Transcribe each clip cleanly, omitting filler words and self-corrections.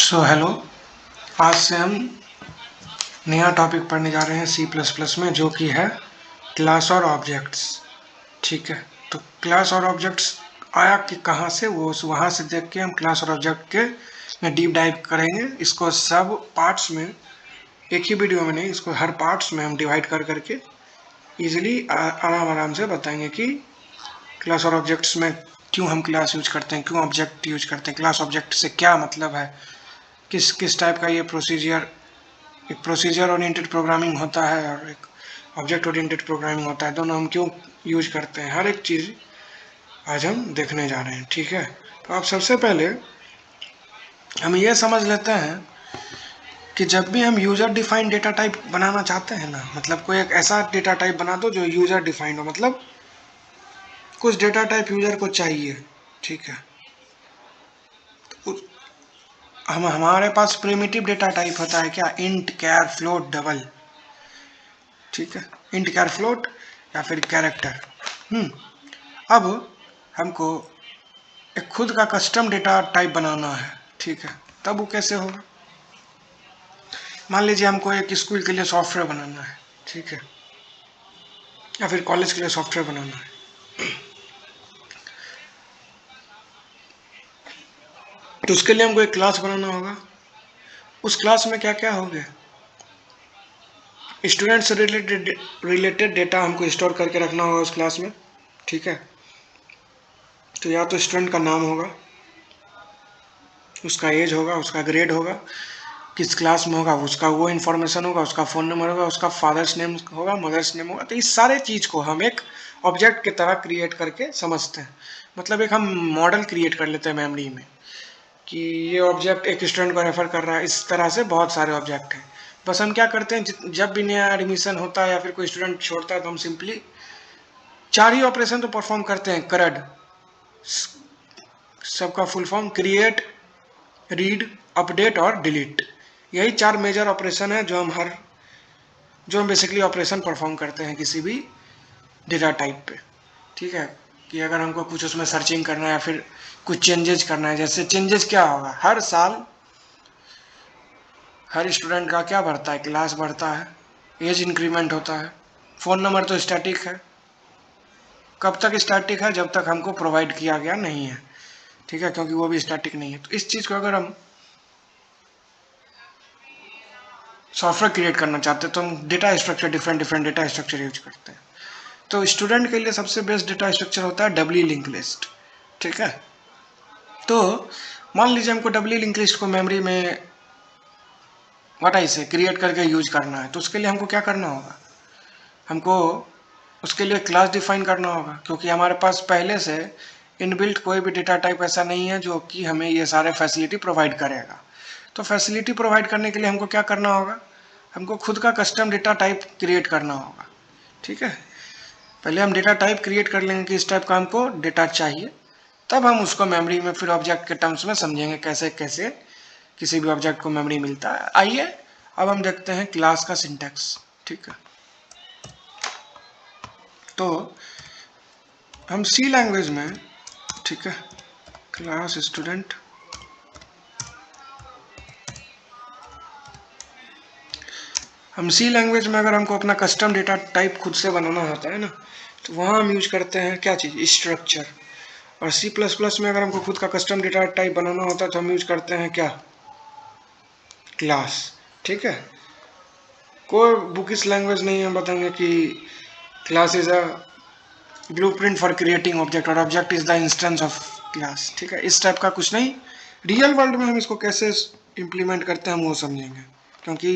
Hello. आज से हम नया टॉपिक पढ़ने जा रहे हैं सी प्लस प्लस में, जो कि है क्लास और ऑब्जेक्ट्स। ठीक है, तो क्लास और ऑब्जेक्ट्स आया कि कहाँ से, वो वहाँ से देख के हम क्लास और ऑब्जेक्ट के में डीप डाइव करेंगे। इसको सब पार्ट्स में, एक ही वीडियो में नहीं, इसको हर पार्ट्स में हम डिवाइड कर करके ईजिली आराम आराम से बताएंगे कि क्लास और ऑब्जेक्ट्स में क्यों हम क्लास यूज करते हैं, क्यों ऑब्जेक्ट यूज करते हैं, क्लास ऑब्जेक्ट से क्या मतलब है, किस किस टाइप का ये प्रोसीजर, एक प्रोसीजर ओरिएंटेड प्रोग्रामिंग होता है और एक ऑब्जेक्ट ओरिएंटेड प्रोग्रामिंग होता है। दोनों हम क्यों यूज करते हैं, हर एक चीज़ आज हम देखने जा रहे हैं। ठीक है, तो आप सबसे पहले हम ये समझ लेते हैं कि जब भी हम यूजर डिफाइंड डेटा टाइप बनाना चाहते हैं ना, मतलब कोई एक ऐसा डेटा टाइप बना दो जो यूजर डिफाइंड हो, मतलब कुछ डेटा टाइप यूजर को चाहिए। ठीक है, तो हम हमारे पास प्रिमिटिव डेटा टाइप होता है क्या, इंट, कैर, फ्लोट, डबल। ठीक है, इंट, कैर, फ्लोट या फिर कैरेक्टर। अब हमको एक खुद का कस्टम डेटा टाइप बनाना है। ठीक है, तब वो कैसे होगा। मान लीजिए हमको एक स्कूल के लिए सॉफ्टवेयर बनाना है, ठीक है, या फिर कॉलेज के लिए सॉफ्टवेयर बनाना है। तो उसके लिए हमको एक क्लास बनाना होगा। उस क्लास में क्या क्या होगा, स्टूडेंट से रिलेटेड डेटा हमको स्टोर करके रखना होगा उस क्लास में। ठीक है, तो या तो स्टूडेंट का नाम होगा, उसका एज होगा, उसका ग्रेड होगा, किस क्लास में होगा उसका वो इन्फॉर्मेशन होगा, उसका फ़ोन नंबर होगा, उसका फादर्स नेम होगा, मदर्स नेम होगा। तो इस सारे चीज़ को हम एक ऑब्जेक्ट की तरह क्रिएट करके समझते हैं। मतलब एक हम मॉडल क्रिएट कर लेते हैं मेमोरी में कि ये ऑब्जेक्ट एक स्टूडेंट को रेफर कर रहा है। इस तरह से बहुत सारे ऑब्जेक्ट हैं। बस हम क्या करते हैं, जब भी नया एडमिशन होता है या फिर कोई स्टूडेंट छोड़ता है, तो हम सिंपली 4 ही ऑपरेशन तो परफॉर्म करते हैं। करड, सबका full form create, read, update और डिलीट। यही 4 मेजर ऑपरेशन है जो हम बेसिकली ऑपरेशन परफॉर्म करते हैं किसी भी डेटा टाइप पे। ठीक है, कि अगर हमको कुछ उसमें सर्चिंग करना है या फिर कुछ चेंजेस करना है। जैसे चेंजेस क्या होगा, हर साल हर स्टूडेंट का क्या बढ़ता है, क्लास बढ़ता है, एज इंक्रीमेंट होता है। फ़ोन नंबर तो स्टैटिक है। कब तक स्टैटिक है, जब तक हमको प्रोवाइड किया गया नहीं है। ठीक है, क्योंकि वो भी स्टैटिक नहीं है। तो इस चीज़ को अगर हम सॉफ्टवेयर क्रिएट करना चाहते हैं तो हम data structure, different different data structure use करते हैं। तो स्टूडेंट के लिए सबसे बेस्ट डेटा स्ट्रक्चर होता है डब्ल्यू लिंक लिस्ट। ठीक है, तो मान लीजिए हमको डब्ल्यू लिंक लिस्ट को मेमोरी में वटाई से क्रिएट करके यूज करना है। तो उसके लिए हमको क्या करना होगा, हमको उसके लिए क्लास डिफाइन करना होगा, क्योंकि हमारे पास पहले से इनबिल्ट कोई भी डेटा टाइप ऐसा नहीं है जो कि हमें ये सारे फैसिलिटी प्रोवाइड करेगा। तो फैसिलिटी प्रोवाइड करने के लिए हमको क्या करना होगा, हमको खुद का कस्टम डेटा टाइप क्रिएट करना होगा। ठीक है, पहले हम डेटा टाइप क्रिएट कर लेंगे कि इस टाइप का हमको डेटा चाहिए, तब हम उसको मेमोरी में फिर ऑब्जेक्ट के टर्म्स में समझेंगे कैसे कैसे किसी भी ऑब्जेक्ट को मेमोरी मिलता है। आइए अब हम देखते हैं क्लास का सिंटैक्स। ठीक है, तो हम सी लैंग्वेज में, ठीक है, क्लास स्टूडेंट, हम सी लैंग्वेज में अगर हमको अपना कस्टम डेटा टाइप खुद से बनाना होता है ना, तो वहाँ हम यूज करते हैं क्या चीज़, स्ट्रक्चर। और सी प्लस प्लस में अगर हमको खुद का कस्टम डेटा टाइप बनाना होता है तो हम यूज करते हैं क्या, क्लास। ठीक है, कोई बुक इस लैंग्वेज नहीं हम बताएंगे कि class is a blueprint for creating object और object is the instance of class. ठीक है, इस टाइप का कुछ नहीं। रियल वर्ल्ड में हम इसको कैसे इम्प्लीमेंट करते हैं हम वो समझेंगे, क्योंकि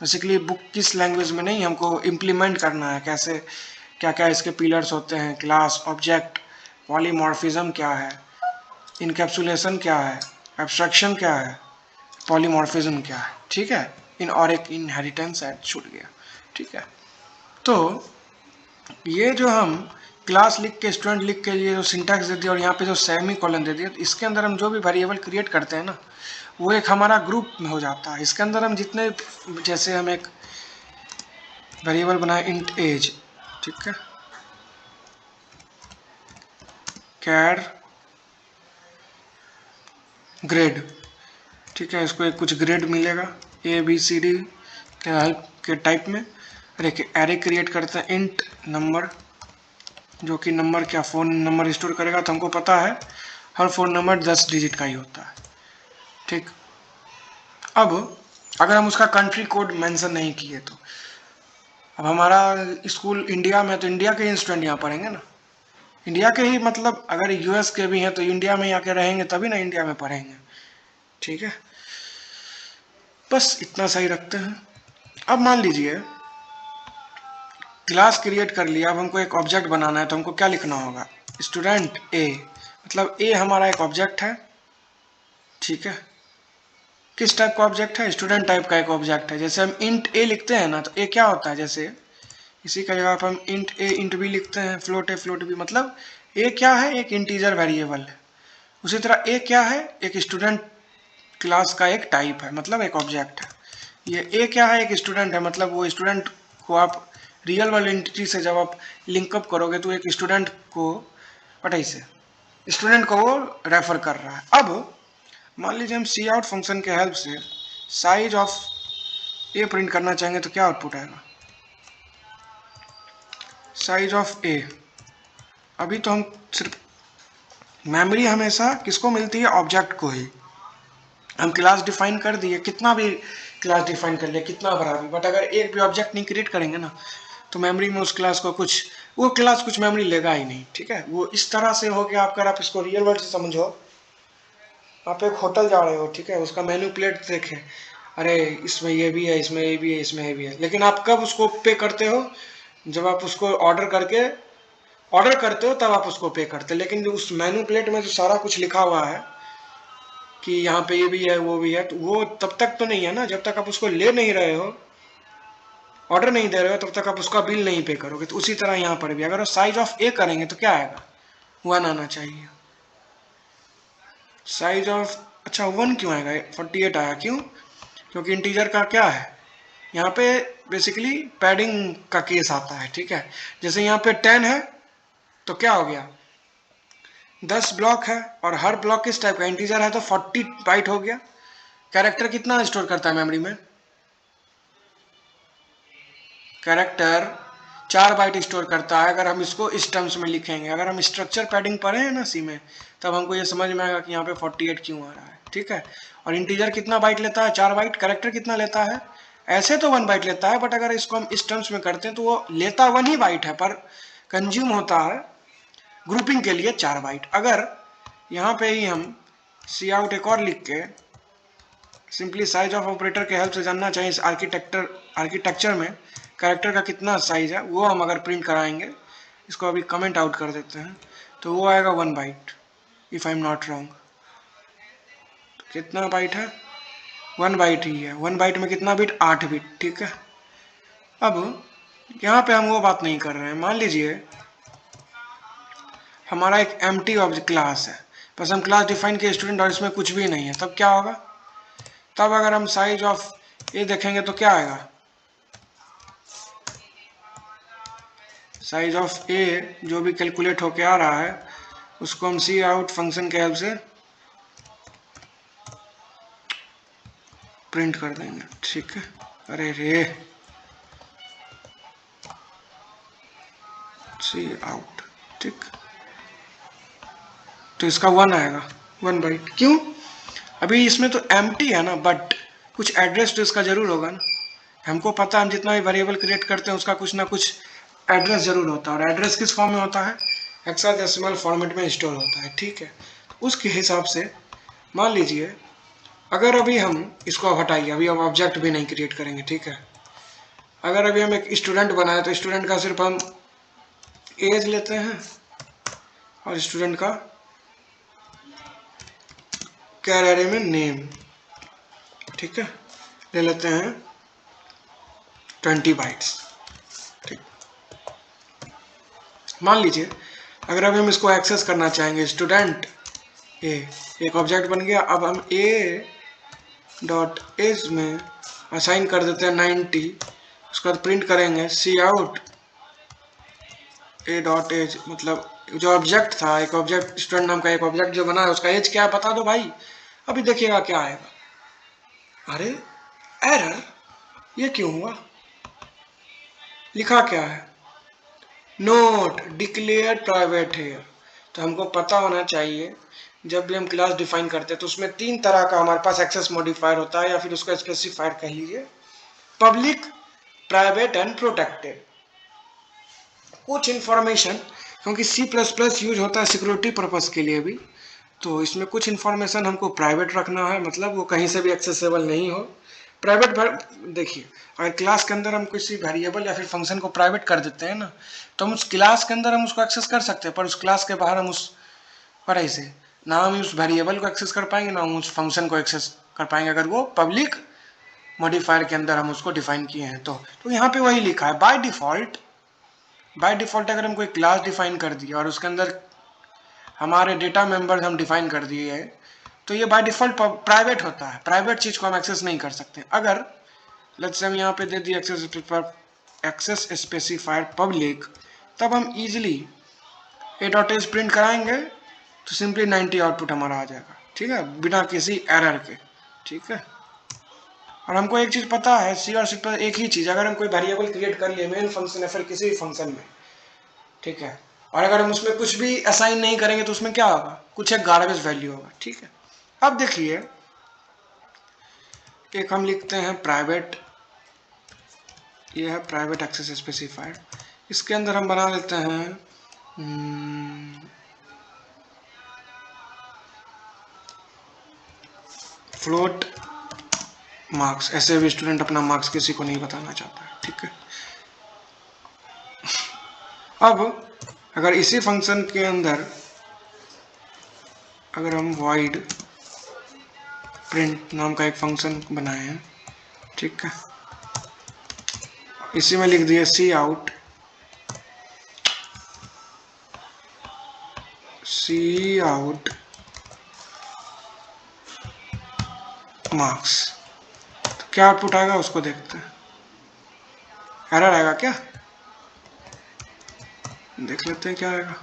बेसिकली बुक किस लैंग्वेज में नहीं, हमको इम्प्लीमेंट करना है कैसे, क्या क्या इसके पिलर्स होते हैं, क्लास, ऑब्जेक्ट, पॉलीमॉर्फिज्म क्या है, इनकैप्सुलेशन क्या है, एब्स्ट्रैक्शन क्या है, पॉलीमॉर्फिज्म क्या है। ठीक है, इन और एक इनहेरिटेंस ऐड छूट गया। ठीक है, तो ये जो हम क्लास लिख के, स्टूडेंट लिख के, ये जो सिंटैक्स दे दिया और यहाँ पे जो सेमी कॉलन दे दिया, तो इसके अंदर हम जो भी वेरिएबल क्रिएट करते हैं ना, वो एक हमारा ग्रुप में हो जाता है। इसके अंदर हम जितने, जैसे हम एक वेरिएबल बनाए इंट एज, ठीक है, कैर ग्रेड, ठीक है, इसको एक कुछ ग्रेड मिलेगा ABCD के हेल्प के टाइप में। और एक एरे क्रिएट करते हैं इंट नंबर, जो कि नंबर क्या फ़ोन नंबर स्टोर करेगा। तो हमको पता है हर फ़ोन नंबर 10 डिजिट का ही होता है। ठीक, अब अगर हम उसका कंट्री कोड मेंशन नहीं किए तो, अब हमारा स्कूल इंडिया में, तो इंडिया के ही स्टूडेंट यहाँ पढ़ेंगे ना, इंडिया के ही, मतलब अगर US के भी हैं तो इंडिया में आके रहेंगे तभी ना इंडिया में पढ़ेंगे। ठीक है, बस इतना सही रखते हैं। अब मान लीजिए क्लास क्रिएट कर लिया, अब हमको एक ऑब्जेक्ट बनाना है, तो हमको क्या लिखना होगा, स्टूडेंट A, मतलब A हमारा एक ऑब्जेक्ट है। ठीक है, किस टाइप का ऑब्जेक्ट है, स्टूडेंट टाइप का एक ऑब्जेक्ट है। जैसे हम इंट A लिखते हैं ना, तो A क्या होता है, जैसे इसी का जगह पर हम इंट A इंट B लिखते हैं, फ्लोट A फ्लोट B, मतलब A क्या है, एक इंटीजर वेरिएबल है। उसी तरह A क्या है, एक स्टूडेंट क्लास का एक टाइप है, मतलब एक ऑब्जेक्ट है। ये A क्या है, एक स्टूडेंट है, मतलब वो स्टूडेंट को आप रियल वर्ल्ड एंटिटी से जब आप लिंकअप करोगे तो एक स्टूडेंट को से स्टूडेंट को वो रेफर कर रहा है। अब मान लीजिए हम सी आउट फंक्शन के हेल्प से साइज ऑफ A प्रिंट करना चाहेंगे, तो क्या आउटपुट आएगा, साइज ऑफ A। अभी तो हम सिर्फ मेमोरी हमेशा किसको मिलती है, ऑब्जेक्ट को ही। हम क्लास डिफाइन कर दिए, कितना भी क्लास डिफाइन कर लिया, कितना बड़ा भी, बट अगर एक भी ऑब्जेक्ट नहीं क्रिएट करेंगे ना, तो मेमोरी में उस क्लास को कुछ, वो क्लास कुछ मेमोरी लेगा ही नहीं। ठीक है, वो इस तरह से हो गया, अगर आप इसको रियल वर्ल्ड से समझो, आप एक होटल जा रहे हो, ठीक है, उसका मेन्यू प्लेट देखें, अरे इसमें ये भी है, इसमें ये भी है, इसमें ये भी है, लेकिन आप कब उसको पे करते हो, जब आप उसको ऑर्डर करते हो तब आप उसको पे करते हो। लेकिन उस मेन्यू प्लेट में जो सारा कुछ लिखा हुआ है कि यहाँ पे ये भी है वो भी है, तो वो तब तक तो नहीं है ना, जब तक आप उसको ले नहीं रहे हो, ऑर्डर नहीं दे रहे हो, तब तक आप उसका बिल नहीं पे करोगे। तो उसी तरह यहाँ पर भी अगर साइज ऑफ A करेंगे तो क्या आएगा, 1 आना चाहिए। साइज ऑफ, अच्छा 1 क्यों आएगा, 48 आया, क्यों, क्योंकि इंटीजर का क्या है, यहाँ पे बेसिकली पैडिंग का केस आता है। ठीक है, जैसे यहाँ पे 10 है तो क्या हो गया, 10 ब्लॉक है, और हर ब्लॉक किस टाइप का इंटीजर है, तो 40 बाइट हो गया। कैरेक्टर कितना स्टोर करता है मेमोरी में, कैरेक्टर 4 बाइट स्टोर करता है। अगर हम इसको इस टर्म्स में लिखेंगे, अगर हम स्ट्रक्चर पैडिंग पढ़े हैं ना सी में, तब हमको ये समझ में आएगा कि यहाँ पे 48 क्यों आ रहा है। ठीक है, और इंटीजर कितना बाइट लेता है, 4 बाइट। कैरेक्टर कितना लेता है, ऐसे तो 1 बाइट लेता है, बट अगर इसको हम इस टर्म्स में करते हैं तो वो लेता 1 ही बाइट है, पर कंज्यूम होता है ग्रुपिंग के लिए 4 बाइट। अगर यहाँ पे ही हम सी आउट एक और लिख के सिंपली साइज ऑफ ऑपरेटर के हेल्प से जानना चाहिए इस आर्किटेक्चर में कैरेक्टर का कितना साइज है, वो हम अगर प्रिंट कराएंगे, इसको अभी कमेंट आउट कर देते हैं, तो वो आएगा 1 byte, if I am not wrong. कितना बाइट है, 1 बाइट ही है। 1 बाइट में कितना बिट, 8 बिट। ठीक है, अब यहाँ पे हम वो बात नहीं कर रहे हैं। मान लीजिए हमारा एक एम्प्टी ऑब्जेक्ट क्लास है, बस हम क्लास डिफाइन किए स्टूडेंट और इसमें कुछ भी नहीं है, तब क्या होगा, तब अगर हम साइज ऑफ A देखेंगे तो क्या आएगा, साइज ऑफ A जो भी कैलकुलेट होके आ रहा है उसको हम सी आउट फंक्शन के हेल्प से प्रिंट कर देंगे। ठीक है, अरे रे, सी आउट, ठीक, तो इसका 1 आएगा, 1 बाइट। क्यों, अभी इसमें तो एम्प्टी है ना, बट कुछ एड्रेस तो इसका जरूर होगा ना। हमको पता है हम जितना भी वेरिएबल क्रिएट करते हैं उसका कुछ ना कुछ एड्रेस जरूर होता है, और एड्रेस किस फॉर्म में होता है, हेक्साडेसिमल फॉर्मेट में स्टोर होता है। ठीक है, तो उसके हिसाब से मान लीजिए अगर अभी हम इसको हटाइए, अभी हम ऑब्जेक्ट भी नहीं क्रिएट करेंगे। ठीक है, अगर अभी हम एक स्टूडेंट बनाए तो स्टूडेंट का सिर्फ हम एज लेते हैं और स्टूडेंट का कैर एरे में नेम, ठीक है, ले लेते हैं 20 बाइट्स। ठीक, मान लीजिए अगर अभी हम इसको एक्सेस करना चाहेंगे, स्टूडेंट ए एक ऑब्जेक्ट बन गया। अब हम ए डॉट एज में असाइन कर देते हैं 90, उसके बाद प्रिंट करेंगे सी आउट ए डॉट एज, मतलब जो ऑब्जेक्ट था, एक ऑब्जेक्ट स्टूडेंट नाम का एक ऑब्जेक्ट जो बना है उसका एज क्या है बता दो भाई। अभी देखिएगा क्या आएगा, अरे एरर, ये क्यों हुआ? लिखा क्या है? नोट डिक्लेयर प्राइवेट है। तो हमको पता होना चाहिए जब भी हम क्लास डिफाइन करते हैं तो उसमें 3 तरह का हमारे पास एक्सेस मॉडिफायर होता है, या फिर उसको स्पेसिफायर कह लीजिए, पब्लिक, प्राइवेट एंड प्रोटेक्टेड। कुछ इन्फॉर्मेशन, क्योंकि सी प्लस प्लस यूज होता है सिक्योरिटी पर्पस के लिए भी, तो इसमें कुछ इन्फॉर्मेशन हमको प्राइवेट रखना है, मतलब वो कहीं से भी एक्सेसिबल नहीं हो। प्राइवेट देखिए, अगर क्लास के अंदर हम किसी वेरिएबल या फिर फंक्शन को प्राइवेट कर देते हैं ना, तो हम उस क्लास के अंदर हम उसको एक्सेस कर सकते हैं, पर उस क्लास के बाहर हम उस पर ऐसे ना हम उस वेरिएबल को एक्सेस कर पाएंगे, ना हम उस फंक्शन को एक्सेस कर पाएंगे अगर वो पब्लिक मॉडिफायर के अंदर हम उसको डिफाइन किए हैं तो यहाँ पे वही लिखा है बाय डिफॉल्ट अगर हम कोई क्लास डिफाइन कर दिया और उसके अंदर हमारे डेटा मेंबर्स हम डिफाइन कर दिए है, तो ये बाय डिफॉल्ट प्राइवेट होता है। प्राइवेट चीज को हम एक्सेस नहीं कर सकते। अगर लेट्स से हम यहाँ पे दे दिए एक्सेस स्पेसिफायर पब्लिक, तब हम इजिली ए डॉट एस प्रिंट कराएंगे तो सिंपली 90 आउटपुट हमारा आ जाएगा, ठीक है, बिना किसी एरर के। ठीक है, और हमको एक चीज पता है, सी और सी पर एक ही चीज, अगर हम कोई वेरिएबल क्रिएट कर लिए मेन फंक्शन या फिर किसी भी फंक्शन में, ठीक है, और अगर हम उसमें कुछ भी असाइन नहीं करेंगे तो उसमें क्या होगा, कुछ एक गार्बेज वैल्यू होगा। ठीक है, अब देखिए, एक हम लिखते हैं प्राइवेट, ये है प्राइवेट एक्सेस स्पेसिफायर, इसके अंदर हम बना लेते हैं फ्लोट मार्क्स। ऐसे भी स्टूडेंट अपना मार्क्स किसी को नहीं बताना चाहता है। ठीक है, अब अगर इसी फंक्शन के अंदर अगर हम void प्रिंट नाम का एक फंक्शन बनाए हैं, ठीक है, इसी में लिख दिए सी आउट मार्क्स, तो क्या आउटपुट आएगा उसको देखते हैं। एरर आएगा क्या, देख लेते हैं क्या आएगा।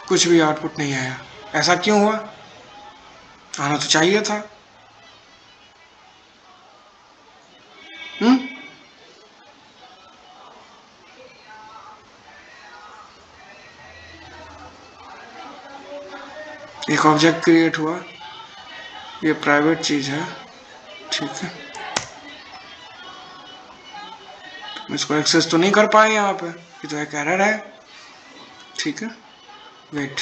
कुछ भी आउटपुट नहीं आया, ऐसा क्यों हुआ? आना तो चाहिए था। एक ऑब्जेक्ट क्रिएट हुआ, ये प्राइवेट चीज है, ठीक है, इसको एक्सेस तो नहीं कर पाए यहाँ पे, ये तो एक एरर है। ठीक है, वेट,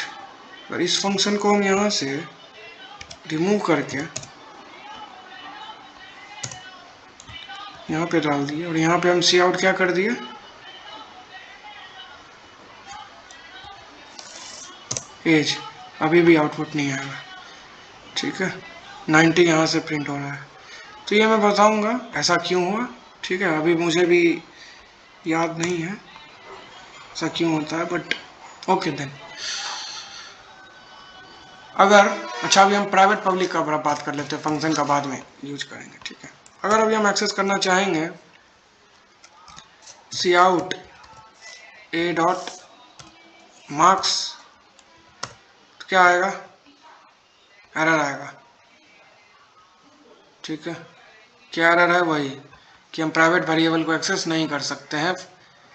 और इस फंक्शन को हम यहाँ से रिमूव करके यहाँ पे डाल दिए, और यहाँ पे हम सी आउट क्या कर दिए, एज, अभी भी आउटपुट नहीं आएगा। ठीक है, 90 यहाँ से प्रिंट हो रहा है, तो ये मैं बताऊंगा ऐसा क्यों हुआ। ठीक है, अभी मुझे भी याद नहीं है ऐसा क्यों होता है, बट ओके देन। अगर अच्छा, अभी हम प्राइवेट पब्लिक का बात कर लेते हैं, फंक्शन का बाद में यूज करेंगे। ठीक है, अगर अभी हम एक्सेस करना चाहेंगे सी आउट ए डॉट मार्क्स, तो क्या आएगा, एरर आएगा। ठीक है, क्या एरर है, वही कि हम प्राइवेट वेरिएबल को एक्सेस नहीं कर सकते हैं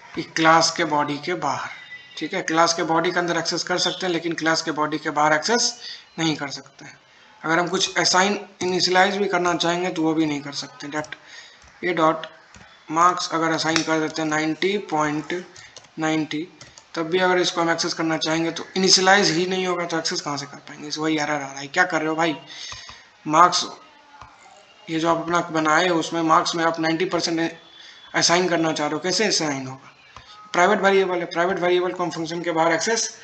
एक क्लास के बॉडी के बाहर। ठीक है, क्लास के बॉडी के अंदर एक्सेस कर सकते हैं, लेकिन क्लास के बॉडी के बाहर एक्सेस नहीं कर सकते हैं। अगर हम कुछ असाइन इनिशियलाइज भी करना चाहेंगे तो वो भी नहीं कर सकते। डॉट ए डॉट मार्क्स अगर असाइन कर देते हैं 90.90, तब भी अगर इसको हम एक्सेस करना चाहेंगे तो इनिशियलाइज ही नहीं होगा, तो एक्सेस कहाँ से कर पाएंगे। इस वही एरर आ रहा है, क्या कर रहे हो भाई, मार्क्स ये जो आप अपना बनाए हो उसमें मार्क्स में आप 90% असाइन करना चाह रहे हो, कैसे असाइन होगा, प्राइवेट वेरिएबल है, प्राइवेट वेरिएबल को हम फंक्शन के बाहर एक्सेस,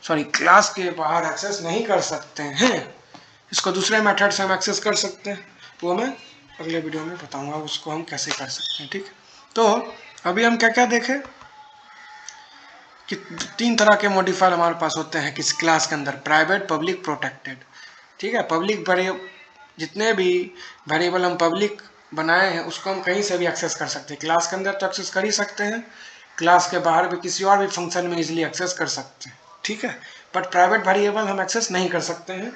सॉरी क्लास के बाहर एक्सेस नहीं कर सकते हैं। इसको दूसरे मेथड से हम एक्सेस कर सकते हैं, वो मैं अगले वीडियो में बताऊंगा उसको हम कैसे कर सकते हैं। ठीक, तो अभी हम क्या क्या देखें कि 3 तरह के मॉडिफायर हमारे पास होते हैं किस क्लास के अंदर, प्राइवेट, पब्लिक, प्रोटेक्टेड। ठीक है, पब्लिक जितने भी वेरिएबल हम पब्लिक बनाए हैं उसको हम कहीं से भी एक्सेस कर सकते हैं। क्लास के अंदर तो एक्सेस कर ही सकते हैं, क्लास के बाहर भी किसी और भी फंक्शन में इजीली एक्सेस कर सकते हैं। ठीक है, बट प्राइवेट वेरिएबल हम एक्सेस नहीं कर सकते हैं,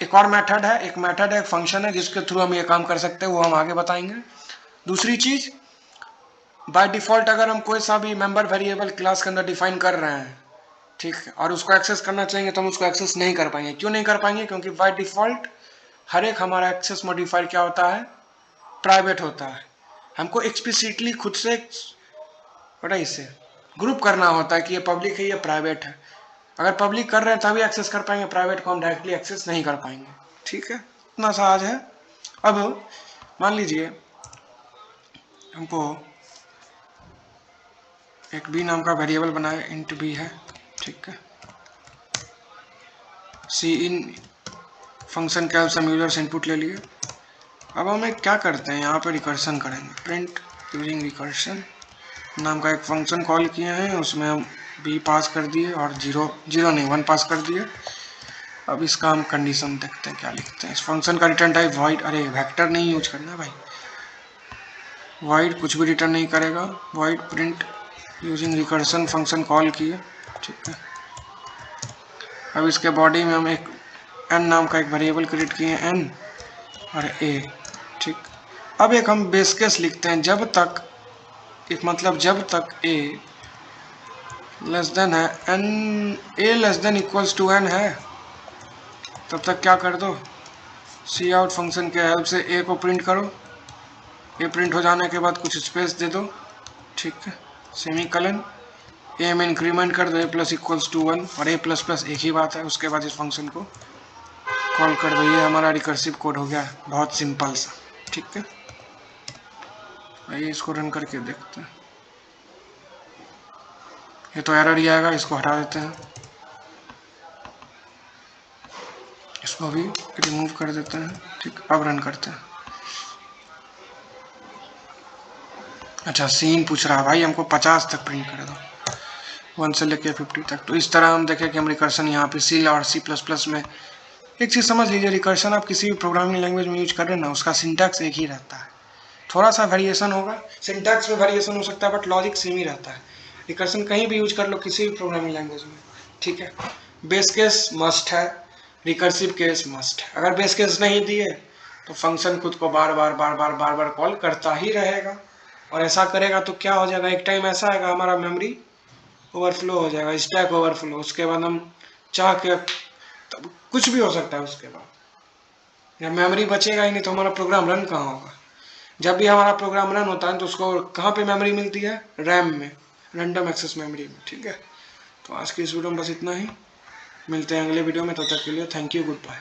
एक और मेथड है, एक फंक्शन है जिसके थ्रू हम ये काम कर सकते हैं, वो हम आगे बताएंगे। दूसरी चीज, बाय डिफॉल्ट अगर हम कोई सा भी मेंबर वेरिएबल क्लास के अंदर डिफाइन कर रहे हैं, ठीक है, और उसको एक्सेस करना चाहेंगे तो हम उसको एक्सेस नहीं कर पाएंगे। क्यों नहीं कर पाएंगे? क्योंकि बाय डिफॉल्ट हर एक हमारा एक्सेस मॉडिफायर क्या होता है, प्राइवेट होता है। हमको एक्सप्लिसिटली खुद से बड़ा इसे ग्रुप करना होता है कि ये पब्लिक है, ये प्राइवेट है। अगर पब्लिक कर रहे हैं तभी एक्सेस कर पाएंगे, प्राइवेट को हम डायरेक्टली एक्सेस नहीं कर पाएंगे। ठीक है, इतना सहज है। अब मान लीजिए हमको एक बी नाम का वेरिएबल बनाए, इंट बी है, ठीक है। सी इन फंक्शन के हेल्प से हम यूजर से इनपुट ले लिए। अब हम क्या करते हैं, यहाँ पे रिकर्सन करेंगे, प्रिंट यूजिंग रिकर्सन नाम का एक फंक्शन कॉल किए हैं, उसमें हम बी पास कर दिए और जीरो नहीं 1 पास कर दिए। अब इसका हम कंडीशन देखते हैं क्या लिखते हैं। इस फंक्शन का रिटर्न टाइप वॉइड, अरे वेक्टर नहीं यूज करना भाई, वॉइड कुछ भी रिटर्न नहीं करेगा, void print using recursion function call किए, ठीक है। अब इसके बॉडी में हम एक n नाम का एक वेरिएबल क्रिएट किए, n और a, ठीक। अब एक हम बेस केस लिखते हैं, जब तक एक मतलब जब तक a लेस देन है n, a less than equals to n है, तब तक क्या कर दो, सी आउट फंक्शन के हेल्प से a को प्रिंट करो। ए प्रिंट हो जाने के बाद कुछ स्पेस दे दो, ठीक है, सेमीकलन, ए में इंक्रीमेंट कर दो ए प्लस इक्वल्स टू 1 और ए प्लस प्लस एक ही बात है। उसके बाद इस फंक्शन को कॉल कर दो। ये हमारा रिकर्सिव कोड हो गया, बहुत सिंपल सा, ठीक है। आइए इसको रन करके देखते हैं। ये तो एरर ही आएगा, इसको हटा देते हैं, इसको भी रिमूव कर देते हैं, ठीक। अब रन करते हैं। अच्छा, सीन पूछ रहा है भाई, हमको 50 तक प्रिंट कर दो, 1 से लेके 50 तक। तो इस तरह हम देखें कि हम रिकर्सन यहाँ पे सी और C++ में, एक चीज़ समझ लीजिए, रिकर्सन आप किसी भी प्रोग्रामिंग लैंग्वेज में यूज कर रहे हैं ना, उसका सिंटैक्स एक ही रहता है, थोड़ा सा वेरिएशन होगा, सिंटैक्स में वेरिएशन हो सकता है बट लॉजिक सेम ही रहता है। रिकर्सन कहीं भी यूज कर लो किसी भी प्रोग्रामिंग लैंग्वेज में, ठीक है। बेस केस मस्ट है, रिकर्सिव केस मस्ट है। अगर बेस केस नहीं दिए तो फंक्शन खुद को बार बार कॉल करता ही रहेगा, और ऐसा करेगा तो क्या हो जाएगा, एक टाइम ऐसा आएगा हमारा मेमोरी ओवरफ्लो हो जाएगा, स्टैक ओवरफ्लो। उसके बाद हम चाह के तब कुछ भी हो सकता है, उसके बाद या मेमोरी बचेगा ही नहीं तो हमारा प्रोग्राम रन कहाँ होगा। जब भी हमारा प्रोग्राम रन होता है तो उसको कहाँ पे मेमोरी मिलती है, रैम में, रैंडम एक्सेस मेमोरी में, ठीक है। तो आज की इस वीडियो में बस इतना ही, मिलते हैं अगले वीडियो में, तब तक के लिए थैंक यू, गुड बाय।